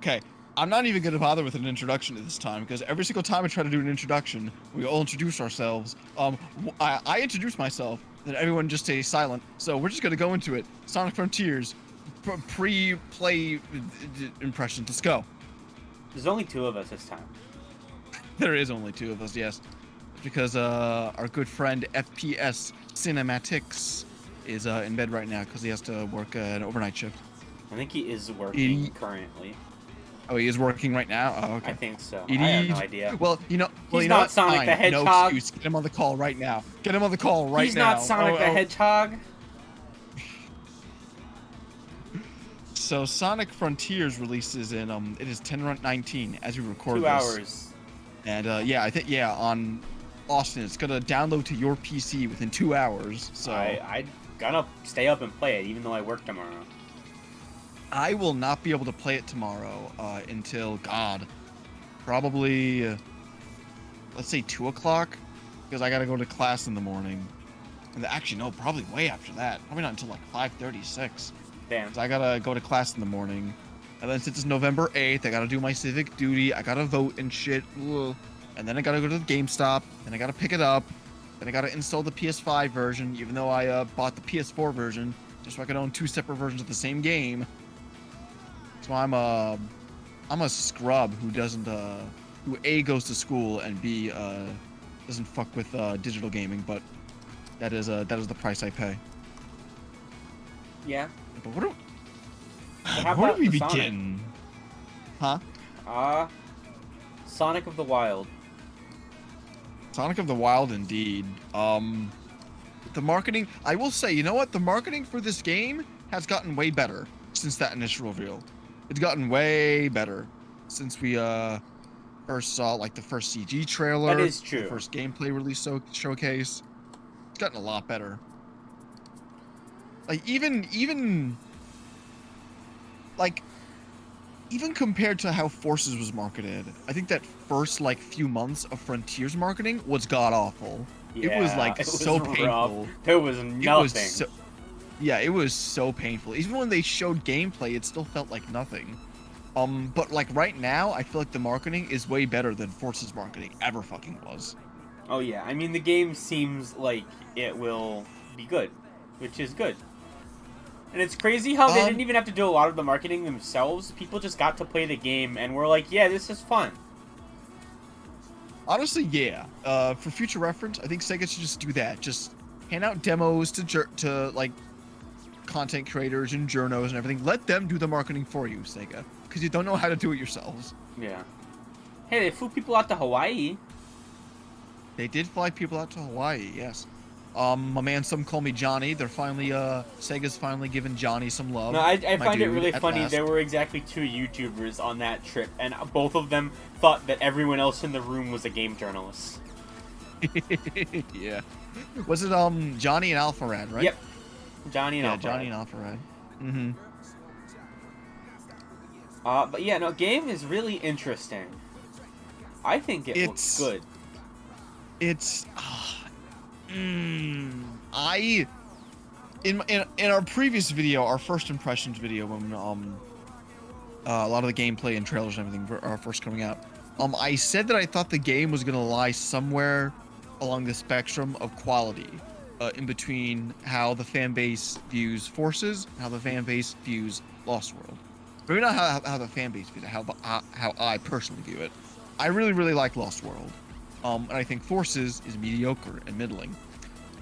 Okay, I'm not even gonna bother with an introduction at this time because every single time I try to do an introduction, we all introduce ourselves. I introduce myself, then everyone just stays silent. So we're just gonna go into it. Sonic Frontiers, pre-play impressions. Let's go. There's only two of us this time. There is only two of us, yes, because our good friend FPS Cinematics is in bed right now because he has to work an overnight shift. I think he is working currently. Oh, he is working right now? Oh, okay. I think so. I have no idea. Well, He's you not know what? Sonic Fine. the Hedgehog. No excuse. Get him on the call right now. Get him on the call right now. He's not Sonic the Hedgehog. So Sonic Frontiers releases in it is 10/19 as we record 2 this. hours. And I think on Austin it's gonna download to your PC within 2 hours. So I gonna stay up and play it even though I work tomorrow. I will not be able to play it tomorrow until probably let's say 2 o'clock because I gotta go to class in the morning. And actually no, probably way after that. Probably not until like 5:36. Damn. So I gotta go to class in the morning. And then since it's November 8th, I gotta do my civic duty. I gotta vote and shit. Ugh. And then I gotta go to the GameStop. Then I gotta pick it up. Then I gotta install the PS5 version, even though I bought the PS4 version, just so I could own 2 separate versions of the same game. So I'm a scrub who doesn't who A goes to school and B doesn't fuck with digital gaming, but that is the price I pay. Yeah. But where how do we about begin? Huh? Sonic of the Wild. Sonic of the Wild, indeed. The marketing, I will say, you know what? The marketing for this game has gotten way better since that initial reveal. It's gotten way better since we first saw like the first CG trailer. That is true. The first gameplay release showcase. It's gotten a lot better. Like even compared to how Forces was marketed, I think that first like few months of Frontiers marketing was god awful. Yeah, it was like so rough. painful. There was nothing. It was so painful. Even when they showed gameplay, it still felt like nothing. But like right now, I feel like the marketing is way better than Forces marketing ever fucking was. Oh yeah, I mean the game seems like it will be good, which is good. And it's crazy how they didn't even have to do a lot of the marketing themselves. People just got to play the game and were like, yeah, this is fun. Honestly, yeah. For future reference, I think Sega should just do that. Just hand out demos to like content creators and journos and everything. Let them do the marketing for you, Sega, because you don't know how to do it yourselves. Yeah. Hey, they flew people out to Hawaii. They did fly people out to Hawaii, yes. My man, some call me Johnny. They're finally, Sega's finally giving Johnny some love. No, I find it really funny. There were exactly 2 YouTubers on that trip, and both of them thought that everyone else in the room was a game journalist. Yeah. Was it, Johnny and Alpharad, right? Yep. Johnny and Alpharad. Yeah, Johnny and Alpharad. Mm-hmm. But yeah, no, game is really interesting. I think it looks good. It's... in our previous video, our first impressions video, when a lot of the gameplay and trailers and everything are first coming out, I said that I thought the game was gonna lie somewhere along the spectrum of quality, in between how the fan base views Forces, and how the fan base views Lost World. Maybe not how the fan base views it, how I personally view it. I really, really like Lost World. And I think Forces is mediocre and middling.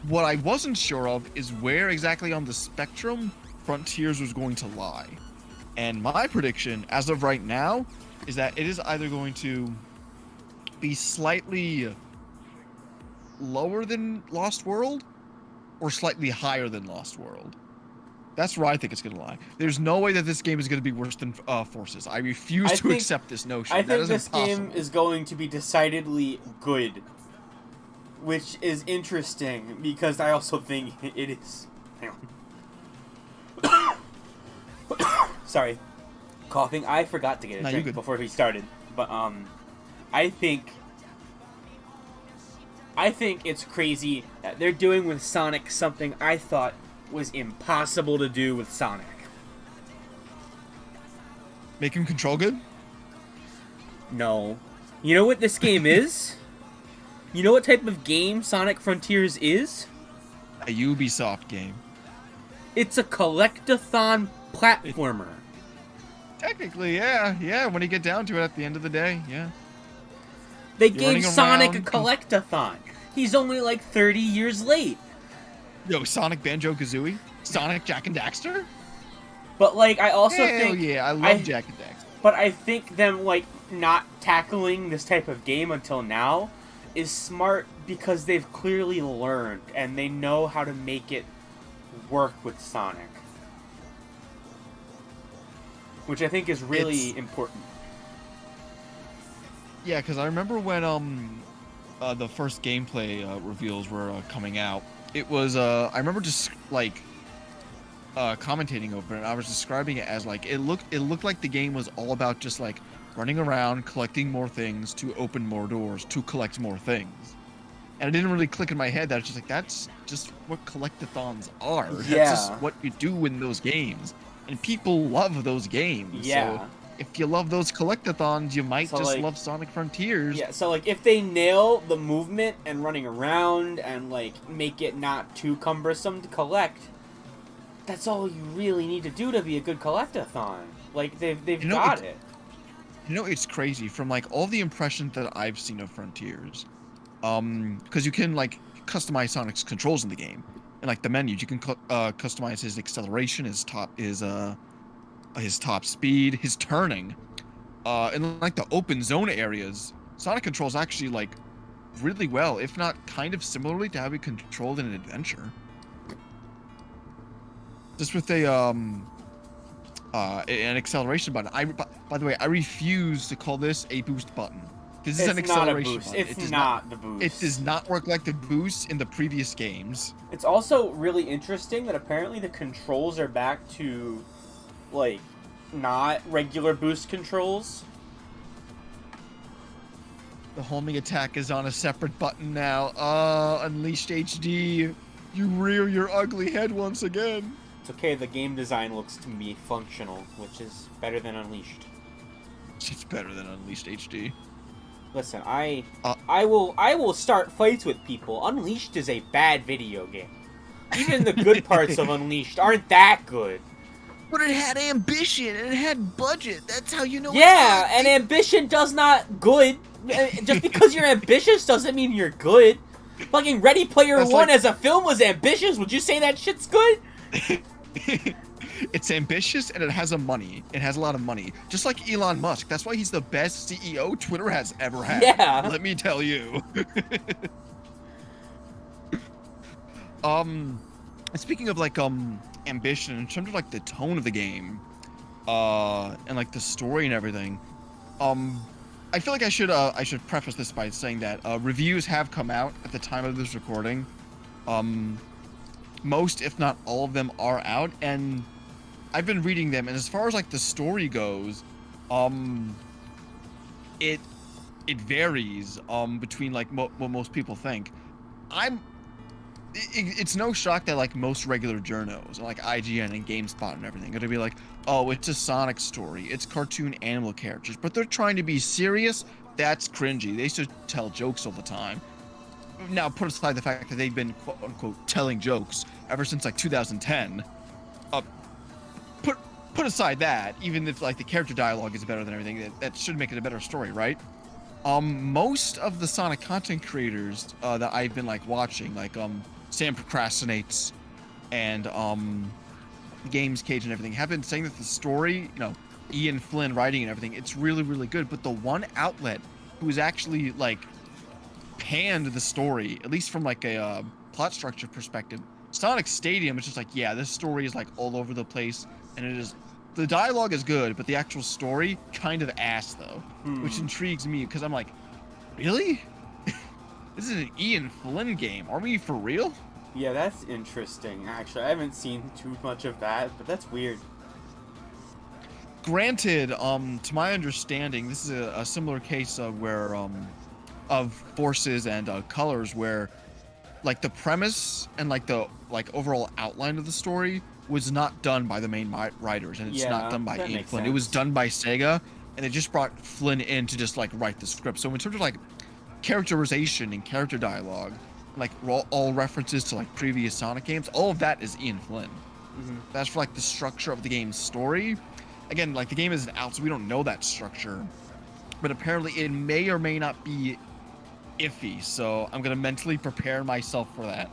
What I wasn't sure of is where exactly on the spectrum Frontiers was going to lie. And my prediction, as of right now, is that it is either going to be slightly lower than Lost World or slightly higher than Lost World. That's where I think it's going to lie. There's no way that this game is going to be worse than Forces. I refuse to accept this notion. I think this game is going to be decidedly good, which is interesting because I also think it is. Hang on. Sorry, coughing. I forgot to get a drink before we started, but I think it's crazy that they're doing with Sonic something I thought was impossible to do with Sonic. Make him control good? No. You know what this game is? You know what type of game Sonic Frontiers is? A Ubisoft game. It's a collectathon platformer. Technically, yeah. When you get down to it at the end of the day, yeah. They You're gave running Sonic a around. collectathon. He's only like 30 years late. Yo, Sonic Banjo-Kazooie? Sonic Jak and Daxter? But like, I also Hell think, yeah, I love Jak and Daxter. but I think them like not tackling this type of game until now is smart because they've clearly learned and they know how to make it work with Sonic, which I think is really important. Yeah, because I remember when the first gameplay reveals were coming out. It was I remember just like commentating over it. And I was describing it as like it looked like the game was all about just like running around, collecting more things to open more doors to collect more things. And it didn't really click in my head that it's just like that's just what collectathons are. Yeah. That's just what you do in those games, and people love those games. Yeah. So if you love those collectathons, you might So, just like- love Sonic Frontiers. Yeah, so like if they nail the movement and running around and like make it not too cumbersome to collect, that's all you really need to do to be a good collectathon. Like they've You know, got it's- it. You know, it's crazy from like all the impressions that I've seen of Frontiers, because you can like customize Sonic's controls in the game, and like the menus, you can customize his acceleration, his top speed, his turning, and like the open zone areas. Sonic controls actually like really well, if not kind of similarly to how we controlled in an adventure. Just with an acceleration button. By the way, I refuse to call this a boost button. This is an It's not a acceleration boost. button. It's It does not the boost. It does not work like the boost in the previous games. It's also really interesting that apparently the controls are back to, like, not regular boost controls. The homing attack is on a separate button now. Unleashed HD. You rear your ugly head once again. It's okay, the game design looks to me functional, which is better than Unleashed. It's better than Unleashed HD. Listen, I will start fights with people. Unleashed is a bad video game. Even the good parts of Unleashed aren't that good. But it had ambition and it had budget. That's how you know. Yeah, and ambition does not good. Just because you're ambitious doesn't mean you're good. Fucking Ready Player That's One like- as a film was ambitious. Would you say that shit's good? It's ambitious and it has money. It has a lot of money. Just like Elon Musk. That's why he's the best CEO Twitter has ever had. Yeah. Let me tell you. Speaking of like ambition, in terms of like the tone of the game, and like the story and everything, I feel like I should preface this by saying that reviews have come out at the time of this recording. Most, if not all of them, are out, and I've been reading them. And as far as like the story goes, it varies between like what most people think. It's no shock that like most regular journos, like IGN and GameSpot and everything, are gonna be like, oh, it's a Sonic story, it's cartoon animal characters, but they're trying to be serious. That's cringy. They should tell jokes all the time. Now, put aside the fact that they've been quote unquote telling jokes ever since like 2010. Put aside that, even if like the character dialogue is better than everything, that should make it a better story, right? Most of the Sonic content creators that I've been like watching, like Sam Procrastinates and Games Cage and everything, have been saying that the story, you know, Ian Flynn writing and everything, it's really, really good. But the one outlet who's actually like panned the story, at least from like a plot structure perspective, Sonic Stadium is just like, yeah, this story is like all over the place, and it is. The dialogue is good, but the actual story kind of ass though, which intrigues me because I'm like, really? This is an Ian Flynn game. Are we for real? Yeah, that's interesting. Actually, I haven't seen too much of that, but that's weird. Granted, to my understanding, this is a similar case of where of Forces and Colors, where like the premise and like the overall outline of the story was not done by the main writers, and it's not Yeah, done by that Ian makes Flynn. It was sense. done by Sega, and they just brought Flynn in to just like write the script. So in terms of like characterization and character dialogue, like all references to like previous Sonic games, all of that is Ian Flynn. That's for like the structure of the game's story. Again, like the game isn't out, so we don't know that structure. But apparently it may or may not be iffy, so I'm gonna mentally prepare myself for that.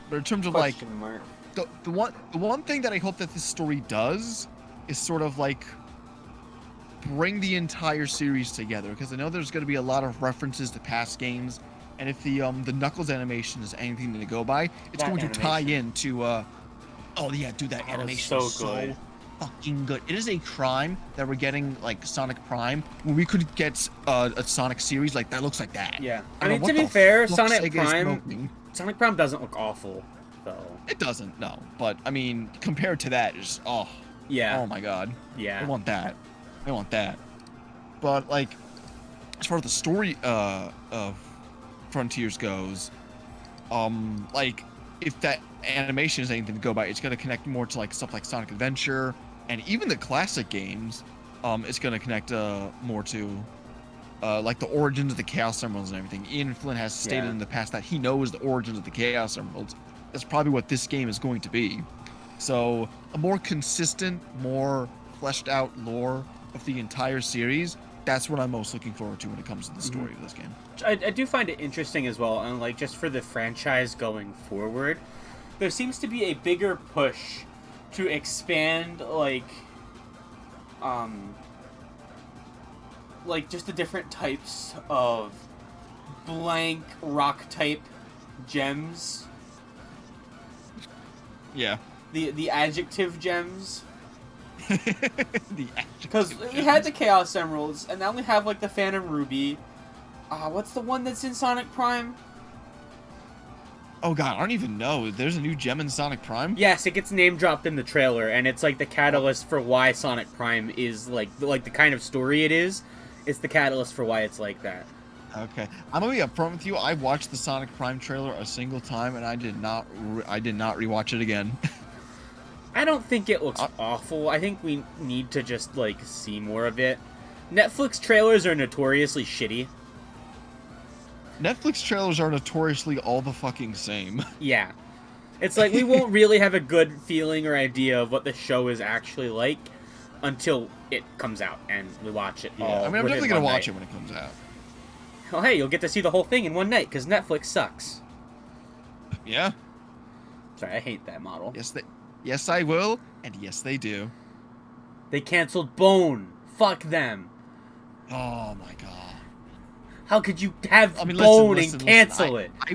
But in terms of like Question mark. the one thing that I hope that this story does is sort of like bring the entire series together, because I know there's going to be a lot of references to past games, and if the Knuckles animation is anything to go by, it's That going to tie animation. into oh yeah, dude, that Oh, animation so is so good. fucking good. It is a crime that we're getting like Sonic Prime when we could get a Sonic series like that looks like that. Yeah. I I don't mean, know to what be the fair, fuck Sonic Sega is Prime, smoking. Sonic Prime doesn't look awful, though. It doesn't, no. But I mean, compared to that, it's Yeah. oh my god. I Yeah. want that. I want that. But like, as far as the story of Frontiers goes, like if that animation is anything to go by, it's gonna connect more to like stuff like Sonic Adventure and even the classic games. It's gonna connect more to like the origins of the Chaos Emeralds and everything. Ian Flynn has stated Yeah. in the past that he knows the origins of the Chaos Emeralds. That's probably what this game is going to be. So a more consistent, more fleshed out lore of the entire series, that's what I'm most looking forward to when it comes to the story of this game. I do find it interesting as well, and like just for the franchise going forward, there seems to be a bigger push to expand like just the different types of blank rock type gems, Yeah. the adjective gems. The Because adjective we had gems. the Chaos Emeralds, and now we have like the Phantom Ruby. What's the one that's in Sonic Prime? Oh god, I don't even know. There's a new gem in Sonic Prime? Yes, it gets name dropped in the trailer, and it's like the catalyst for why Sonic Prime is like the kind of story it is. It's the catalyst for why it's like that. Okay. I'm gonna be upfront with you. I watched the Sonic Prime trailer a single time, and I did not rewatch it again. I don't think it looks awful. I think we need to just like see more of it. Netflix trailers are notoriously shitty. Netflix trailers are notoriously all the fucking same. Yeah. It's like we won't really have a good feeling or idea of what the show is actually like until it comes out and we watch it all. I mean, I'm within definitely gonna one watch night. it when it comes out. Well, hey, you'll get to see the whole thing in one night because Netflix sucks. Yeah. Sorry, I hate that model. Yes, I will, and yes, they do. They canceled Bone. Fuck them. Oh my god. How could you have I mean, Bone listen, and cancel listen. it?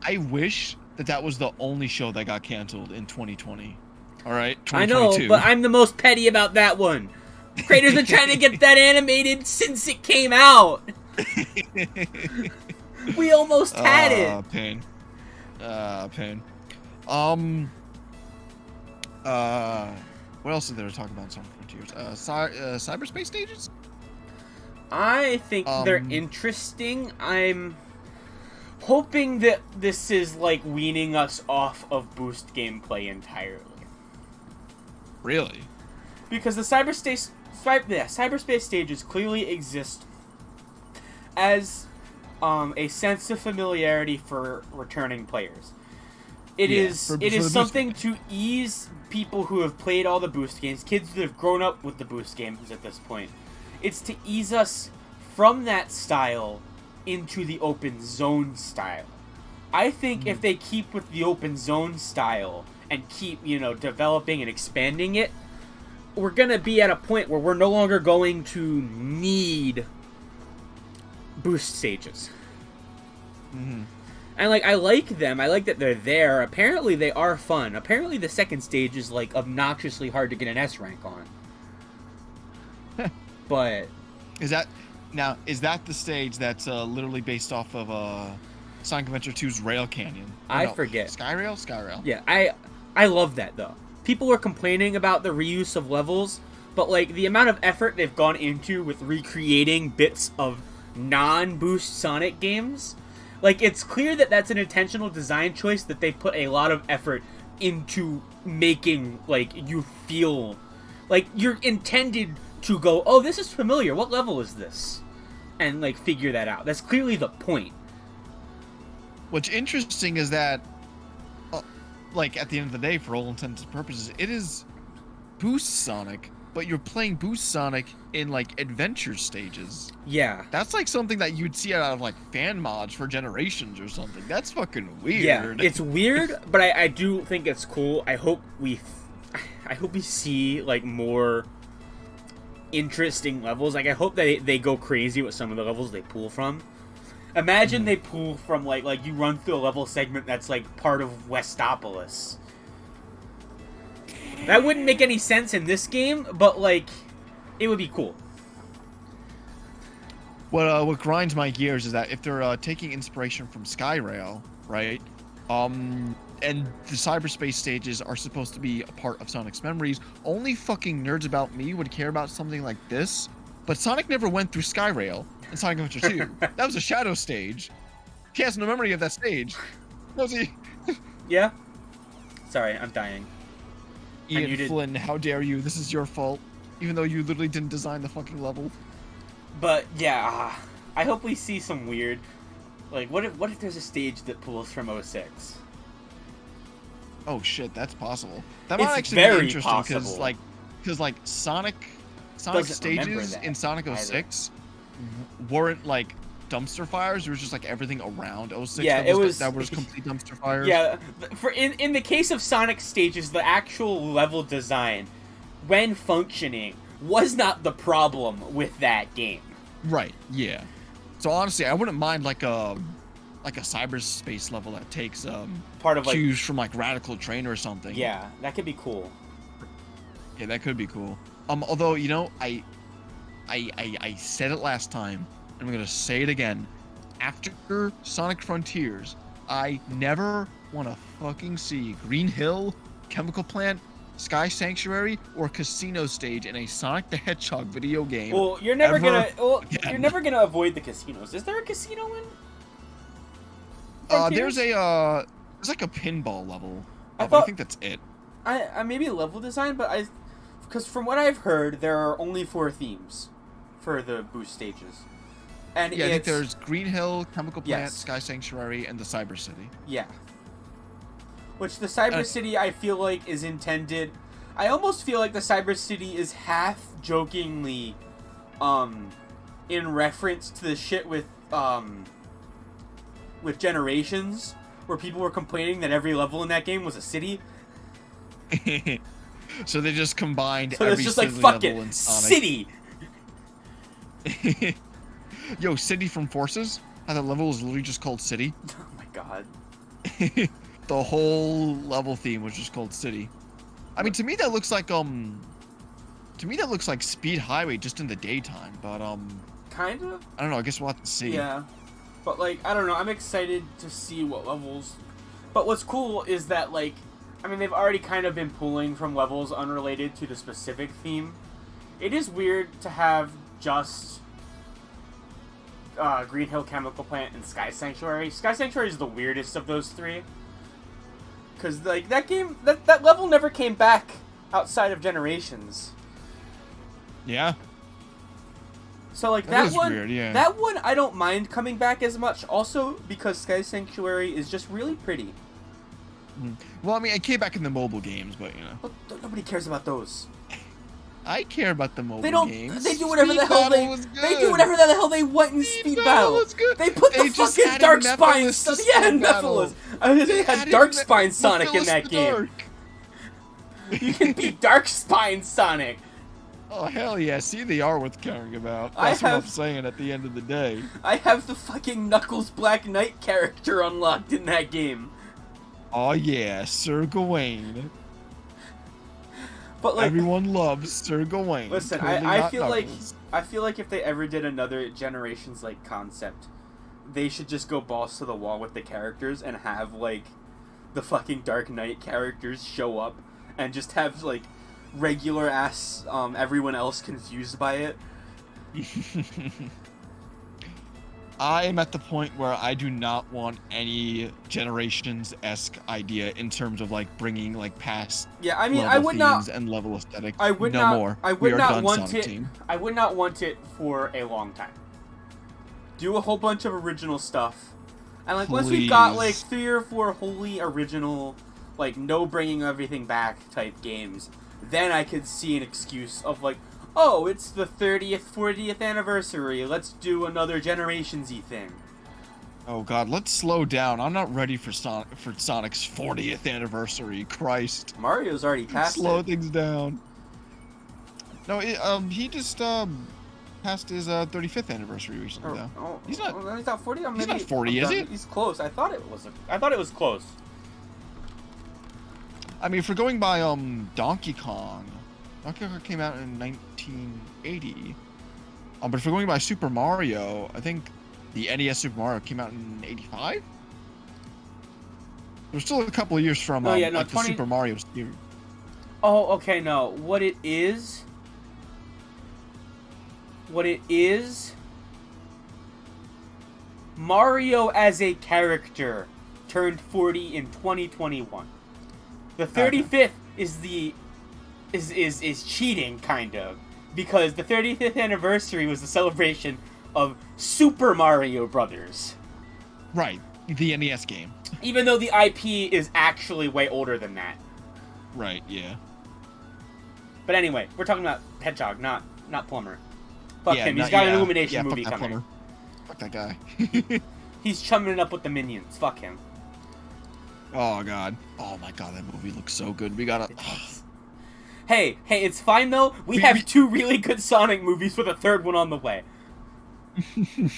I wish that was the only show that got canceled in 2020. All right, I know, 2022. but I'm the most petty about that one. Creators been trying to get that animated since it came out. We almost had it. Pain. Pain. What else is there to talk about in Sonic Frontiers? Cyberspace stages? I think they're interesting. I'm hoping that this is like weaning us off of boost gameplay entirely. Really? Because the cyberspace stages clearly exist as a sense of familiarity for returning players. It is for the boost something games. to ease people who have played all the boost games, kids that have grown up with the boost games at this point. It's to ease us from that style into the open zone style. I think if they keep with the open zone style and keep, developing and expanding it, we're going to be at a point where we're no longer going to need boost stages. Mm-hmm. And, I like them. I like that they're there. Apparently, they are fun. Apparently, the second stage is, obnoxiously hard to get an S rank on. But... Is that the stage that's literally based off of Sonic Adventure 2's Rail Canyon? I forget. Skyrail? Skyrail. Yeah, I love that, though. People are complaining about the reuse of levels, but, the amount of effort they've gone into with recreating bits of non-boost Sonic games, Like, it's clear that that's an intentional design choice, that they put a lot of effort into making, like, you feel like you're intended to go, oh, this is familiar, what level is this? And, like, figure that out. That's clearly the point. What's interesting is that, like, at the end of the day, for all intents and purposes, it is Boost Sonic, but you're playing Boost Sonic in, like, adventure stages. Yeah. That's, like, something that you'd see out of, like, fan mods for Generations or something. That's fucking weird. Yeah, it's weird, but I do think it's cool. I hope we see, like, more interesting levels. Like, I hope they go crazy with some of the levels they pull from. Imagine they pull from, like you run through a level segment that's, like, part of Westopolis. That wouldn't make any sense in this game, but, like, it would be cool. What grinds my gears is that if they're taking inspiration from Skyrail, right? And the cyberspace stages are supposed to be a part of Sonic's memories, only fucking nerds about me would care about something like this. But Sonic never went through Skyrail in Sonic Adventure 2. That was a shadow stage. He has no memory of that stage. Was he? Yeah? Sorry, I'm dying. Ian Flynn, how dare you? This is your fault. Even though you literally didn't design the fucking level. But, yeah, I hope we see some weird... Like, what if there's a stage that pulls from 06? Oh shit, that's possible. That might It's actually very be interesting possible. because Sonic Doesn't stages remember that in Sonic 06 weren't like dumpster fires. It was just like everything around 06 Yeah, that was complete dumpster fires. Yeah, in the case of Sonic stages, the actual level design, when functioning, was not the problem with that game. Right. Yeah. So honestly, I wouldn't mind like a cyberspace level that takes Part of, like, cues from like Radical Train or something. yeah, that could be cool. Yeah, that could be cool. Although, you know, I said it last time, and I'm gonna say it again. After Sonic Frontiers, I never want to fucking see Green Hill, Chemical Plant, Sky Sanctuary, or Casino Stage in a Sonic the Hedgehog video game. Well, you're never gonna. Well, again. you're never gonna avoid the casinos. Is there a casino in? There's like a pinball level. I But I thought- think that's it. I maybe a level design, but because from what I've heard, there are only 4 themes for the boost stages, and Yeah, I think it's there's Green Hill, Chemical Plant, Yes. Sky Sanctuary, and the Cyber City. yeah. Which the Cyber City, I feel like, is intended. I almost feel like the Cyber City is half jokingly, in reference to the shit with Generations, where people were complaining that every level in that game was a city. So they just combined So every it's just like, silly fuck level it, in Sonic. city! Yo, City from Forces? How that level was literally just called City. Oh my god. The whole level theme was just called City. I mean, to me that looks like Speed Highway just in the daytime, but Kind of? I don't know, I guess we'll have to see. Yeah. But, like, I don't know, I'm excited to see what levels... But what's cool is that, like, I mean, they've already kind of been pulling from levels unrelated to the specific theme. It is weird to have just Green Hill, Chemical Plant, and Sky Sanctuary. Sky Sanctuary is the weirdest of those 3. Because, like, that game, that level never came back outside of Generations. Yeah. So, like, That that is one, weird, yeah. that one I don't mind coming back as much, also because Sky Sanctuary is just really pretty. Well, I mean, it came back in the mobile games, but, you know. But nobody cares about those. I care about the mobile They don't. games. They do whatever Speed the hell Battle was they do good. whatever the hell they want in Speed Battle. was good. They put the just fucking added Dark Nephilis Spine. to Yeah, Speed Battle. Nephilis. I mean, they had added Dark Ne- Spine Sonic in Nephilis that the game. Dark. You can beat Dark Spine Sonic. Oh, hell yeah. See, they are worth caring about. I That's what I'm have- saying at the end of the day. I have the fucking Knuckles Black Knight character unlocked in that game. Oh, yeah. Sir Gawain. But like, Everyone loves Sir Gawain. listen, Totally I not feel like Knuckles. if they ever did another Generations like concept, they should just go balls to the wall with the characters and have like the fucking Dark Knight characters show up and just have like regular ass everyone else confused by it. I am at the point where I do not want any Generations-esque idea in terms of like bringing like past Yeah, I mean, level themes and level aesthetic. I would no not, more. I We would are not done, want Sonic it. Team. I would not want it for a long time. Do a whole bunch of original stuff, and like once we've got like Please. 3 or 4 wholly original, like no bringing everything back type games, then I could see an excuse of like, oh, it's the 30th, 40th anniversary. Let's do another Generations-y thing. Oh god, let's slow down. I'm not ready for Sonic's 40th anniversary. Christ. Mario's already passed Slow it. things down. No, he just passed his 35th anniversary recently though. Oh, He's not. He's not 40. He's not 40, is he? He's close. I thought it was. I thought it was close. I mean, if we're going by Donkey Kong came out in 1980. But if we're going by Super Mario, I think the NES Super Mario came out in 85. There's still a couple of years from Oh, yeah, no, like 20... the Super Mario series. Oh, okay, no. What it is... Mario as a character turned 40 in 2021. The 35th is cheating, kind of. Because the 35th anniversary was the celebration of Super Mario Brothers. Right, the NES game. Even though the IP is actually way older than that. Right, yeah. But anyway, we're talking about Hedgehog, not Plumber. Fuck yeah, him. He's got an yeah, Illumination movie fuck that coming. Plumber. Fuck that guy. He's chumming it up with the Minions. Fuck him. Oh god. Oh my god, that movie looks so good. We gotta. Hey, it's fine though. We have 2 really good Sonic movies with a 3rd one on the way.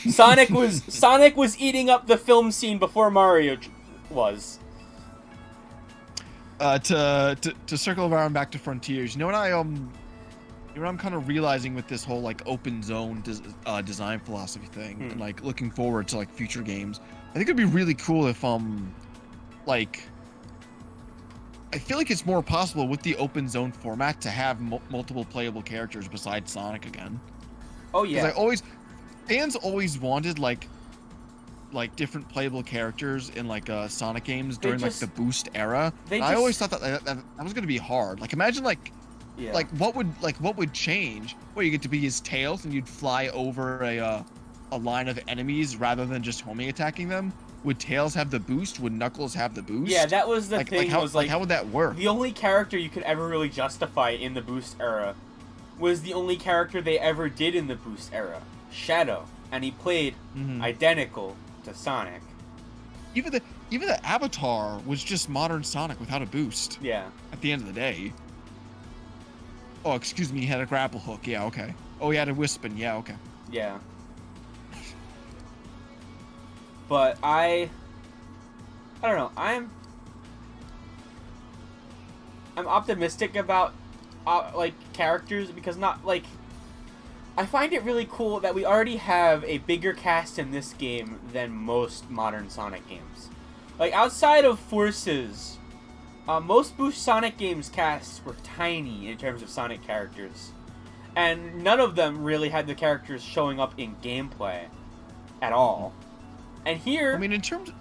Sonic was eating up the film scene before Mario was. To circle around back to Frontiers, you know what I'm kind of realizing with this whole like open zone design philosophy thing, and like looking forward to like future games. I think it'd be really cool if like I feel like it's more possible with the open zone format to have multiple playable characters besides Sonic again. Oh yeah. Fans always wanted like different playable characters in like Sonic games during like the Boost era. I always thought that was gonna be hard. Like imagine like what would change? Well, you get to be his Tails and you'd fly over a line of enemies rather than just homing attacking them. Would Tails have the boost? Would Knuckles have the boost? Yeah, that was the thing. How would that work? The only character you could ever really justify in the Boost era was the only character they ever did in the Boost era, Shadow, and he played identical to Sonic. Even the Avatar was just modern Sonic without a boost. Yeah. At the end of the day. Oh, excuse me, he had a grapple hook. Yeah, okay. Oh, he had a Wispin. Yeah, okay. Yeah. But I don't know. I'm optimistic about like characters because I find it really cool that we already have a bigger cast in this game than most modern Sonic games. Like outside of Forces, most Boost Sonic games casts were tiny in terms of Sonic characters, and none of them really had the characters showing up in gameplay at all. And here, I mean, in terms.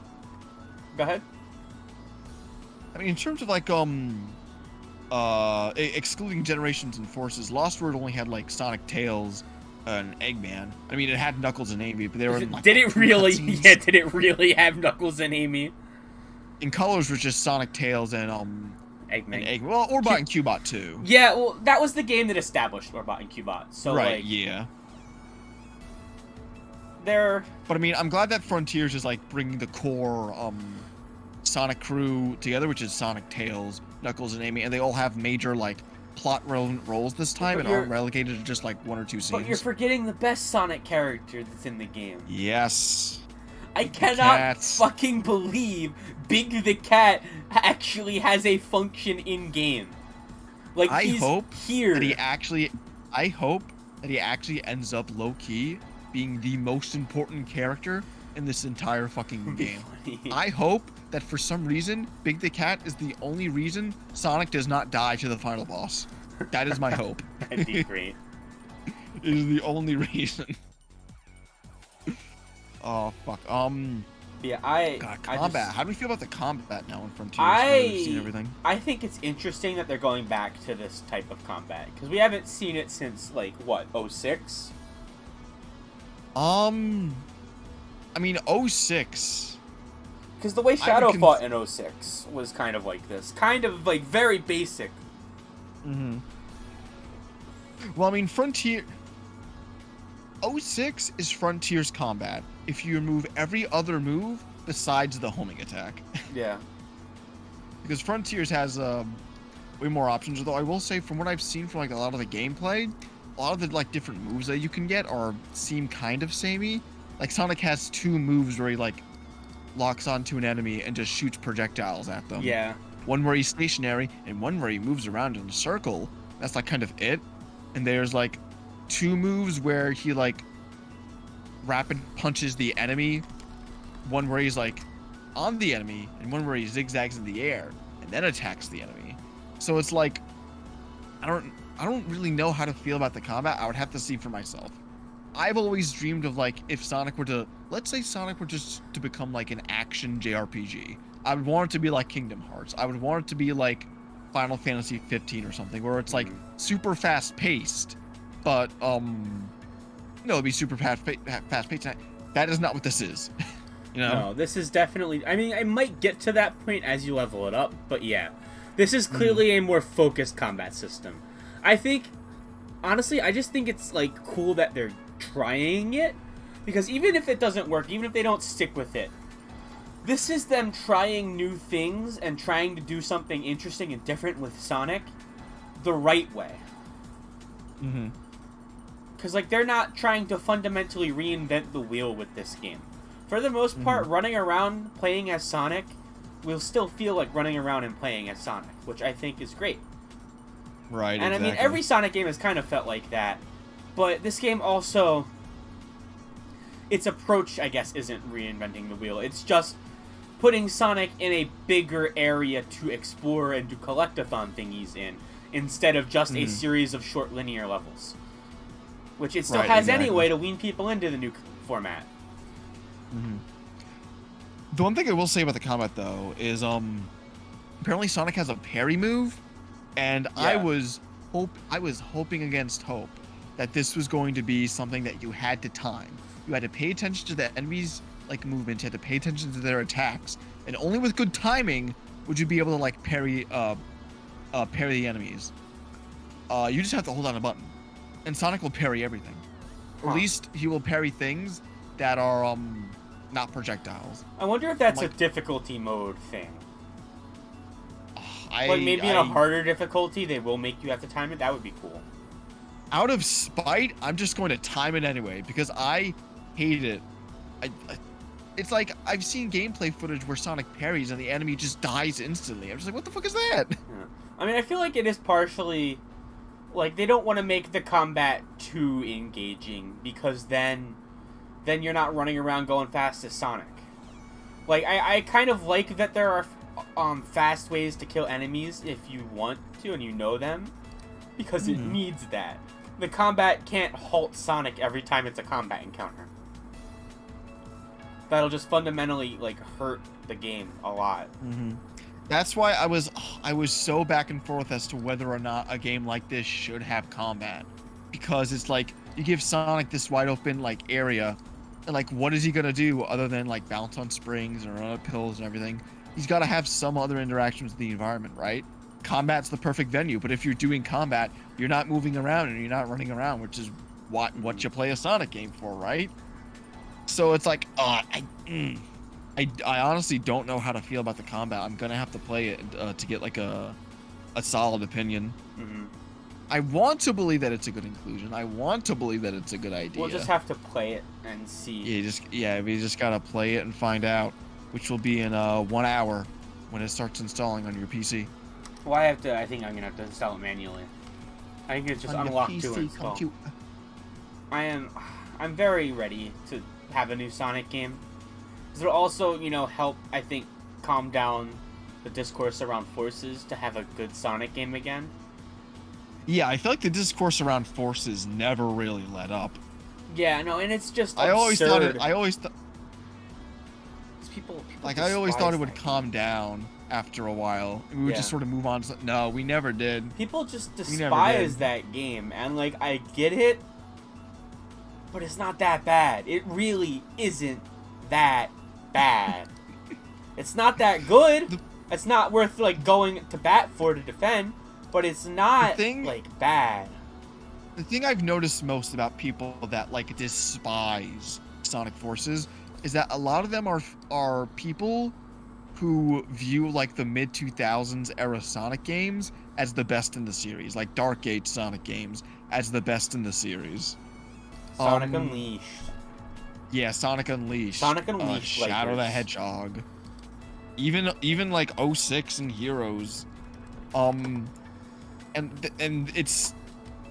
Go ahead. I mean, in terms of like excluding Generations and Forces, Lost World only had like Sonic, Tails, and Eggman. I mean, it had Knuckles and Amy, but they were in, like, did it really? Yeah, did it really have Knuckles and Amy? In Colors was just Sonic, Tails, and Eggman. Well, Orbot and Cubot too. Yeah, well, that was the game that established Orbot and Cubot. So right, like, yeah. They're. But I mean, I'm glad that Frontiers is like bringing the core Sonic crew together, which is Sonic, Tails, Knuckles, and Amy, and they all have major like plot relevant roles this time and aren't relegated to just like 1 or 2 scenes. But you're forgetting the best Sonic character that's in the game. Yes. I cannot fucking believe Big the Cat actually has a function in game. Like I hope here. That I hope that he actually ends up low key being the most important character in this entire fucking game. I hope that for some reason, Big the Cat is the only reason Sonic does not die to the final boss. That is my hope. That'd be great. It is the only reason. Oh fuck. Yeah, God, I combat. just How do we feel about the combat now in Frontiers? Now that we've seen everything. I think it's interesting that they're going back to this type of combat because we haven't seen it since like what, 06? I mean, 06. Because the way Shadow fought in 06 was kind of like this, kind of like very basic. Mm-hmm. Well, I mean, Frontier. 06 is Frontier's combat if you remove every other move besides the homing attack. Yeah. Because Frontiers has way more options. Although I will say, from what I've seen from like a lot of the gameplay, a lot of the like different moves that you can get seem kind of samey. Like Sonic has 2 moves where he like locks onto an enemy and just shoots projectiles at them. Yeah. One where he's stationary and one where he moves around in a circle. That's like kind of it. And there's like 2 moves where he like rapid punches the enemy. One where he's like on the enemy and one where he zigzags in the air and then attacks the enemy. So it's like I don't really know how to feel about the combat. I would have to see for myself. I've always dreamed of like if Sonic were to, let's say Sonic were just to become like an action JRPG. I would want it to be like Kingdom Hearts. I would want it to be like Final Fantasy 15 or something where it's like super fast paced, but it'd be super fast paced. That is not what this is. You know? No, this is definitely. I mean, I might get to that point as you level it up, but yeah, this is clearly a more focused combat system. I think, honestly, I just think it's like cool that they're trying it, because even if it doesn't work, even if they don't stick with it, this is them trying new things and trying to do something interesting and different with Sonic the right way. Mm-hmm. Because like they're not trying to fundamentally reinvent the wheel with this game. For the most part, running around playing as Sonic will still feel like running around and playing as Sonic, which I think is great. Right. And exactly. I mean, every Sonic game has kind of felt like that. But this game also, its approach, I guess, isn't reinventing the wheel. It's just putting Sonic in a bigger area to explore and do collectathon thingies in, instead of just a series of short linear levels. Which it still has anyway to wean people into the new format. Mm-hmm. The one thing I will say about the combat, though, is apparently Sonic has a parry move, and Yeah. I was hoping against hope that this was going to be something that you had to time. You had to pay attention to the enemies' like movement, you had to pay attention to their attacks, and only with good timing would you be able to like parry the enemies. You just have to hold on a button, and Sonic will parry everything. Or at least he will parry things that are not projectiles. I wonder if that's a difficulty mode thing. Like maybe in a harder difficulty, they will make you have to time it. That would be cool. Out of spite, I'm just going to time it anyway because I hate it. It's like I've seen gameplay footage where Sonic parries and the enemy just dies instantly. I'm just like, what the fuck is that? Yeah. I mean, I feel like it is partially like they don't want to make the combat too engaging because then you're not running around going fast as Sonic. Like I kind of like that there are fast ways to kill enemies if you want to and you know them, because it needs that. The combat can't halt Sonic every time it's a combat encounter. That'll just fundamentally like hurt the game a lot. That's why I was so back and forth as to whether or not a game like this should have combat, because it's like you give Sonic this wide open like area, and like what is he gonna do other than like bounce on springs or run up hills and everything? He's got to have some other interactions with the environment, right? Combat's the perfect venue, but if you're doing combat, you're not moving around and you're not running around, which is what you play a Sonic game for, right? So it's like, I honestly don't know how to feel about the combat. I'm gonna have to play it to get like a solid opinion. I want to believe that it's a good inclusion. I want to believe that it's a good idea. We'll just have to play it and see. We just gotta play it and find out, which will be in 1 hour when it starts installing on your PC. Well, I think I'm gonna have to install it manually. I think it's just unlocked to install. I'm very ready to have a new Sonic game. This will also, help, I think, calm down the discourse around Forces to have a good Sonic game again. Yeah, I feel like the discourse around Forces never really let up. Yeah, no, and it's just I always absurd. people Like, I always thought despise it would that calm game. down after a while. We would Yeah. just sort of move on to... No, we never did. People just We never despise did. that game, and like I get it, but it's not that bad. It really isn't that bad. It's not that good. It's not worth like going to bat for to defend, but it's not like bad. The thing I've noticed most about people that like despise Sonic Forces is that a lot of them are people who view like the mid 2000s era Sonic games as the best in the series, like Dark Age Sonic games as the best in the series. Sonic Unleashed. Yeah, Sonic Unleashed. Sonic Unleashed. Shadow the Hedgehog. Even like 06 and Heroes. And it's,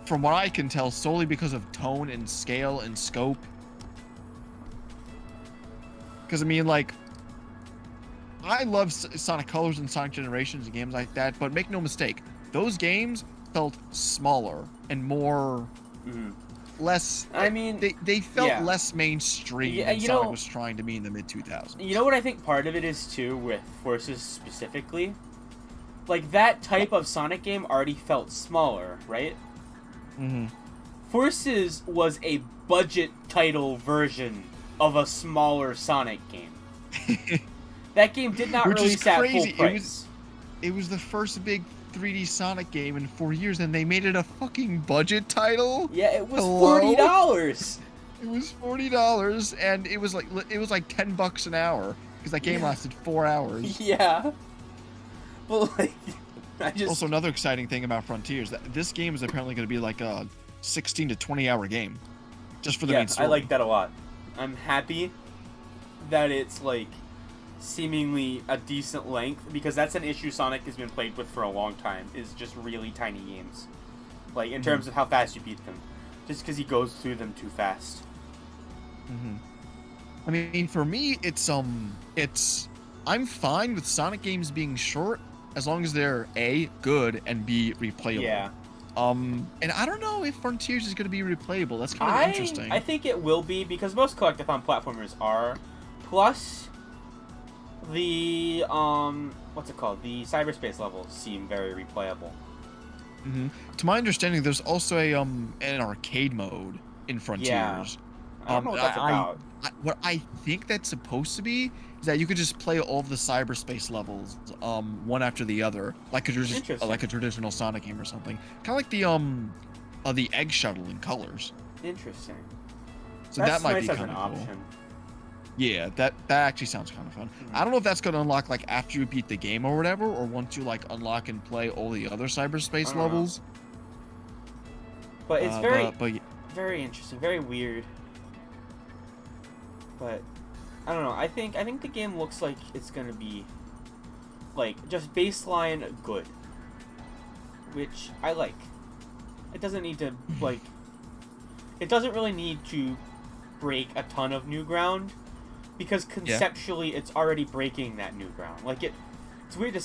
from what I can tell, solely because of tone and scale and scope. Because I mean, like, I love Sonic Colors and Sonic Generations and games like that, but make no mistake, those games felt smaller and more less. I mean, they felt less mainstream than Sonic know, was trying to be in the mid 2000s. You know what I think part of it is too with Forces specifically? Like that type of Sonic game already felt smaller, right? Forces was a budget title version of a smaller Sonic game. That game did not release at full price. It was the first big 3D Sonic game in 4 years, and they made it a fucking budget title. Yeah, it was Hello? $40. It was $40, and it was like $10 an hour because that game lasted 4 hours. Yeah, but like, Also, another exciting thing about Frontiers that this game is apparently going to be like a 16 to 20 hour game, just for the main story. I like that a lot. I'm happy that it's like seemingly a decent length, because that's an issue Sonic has been played with for a long time, is just really tiny games, like in terms of how fast you beat them, just because he goes through them too fast. I mean, for me, it's I'm fine with Sonic games being short as long as they're A, good, and B, replayable. Yeah. And I don't know if Frontiers is going to be replayable. That's kind of interesting. I think it will be, because most collectathon platformers are. Plus, the what's it called? The cyberspace levels seem very replayable. To my understanding, there's also an arcade mode in Frontiers. Yeah. I don't know what that's about. What I think that's supposed to be is that you could just play all of the cyberspace levels, one after the other, like a traditional Sonic game or something. Kind of like the Egg Shuttle in Colors. Interesting. So that's that might nice be as kind an of cool. option. Yeah, that actually sounds kind of fun. I don't know if that's going to unlock like after you beat the game or whatever, or once you like unlock and play all the other cyberspace levels. But it's very interesting, very weird. But I don't know. I think the game looks like it's gonna be like just baseline good, which I like. It doesn't need to like. It doesn't really need to break a ton of new ground, because conceptually it's already breaking that new ground. Like it's weird to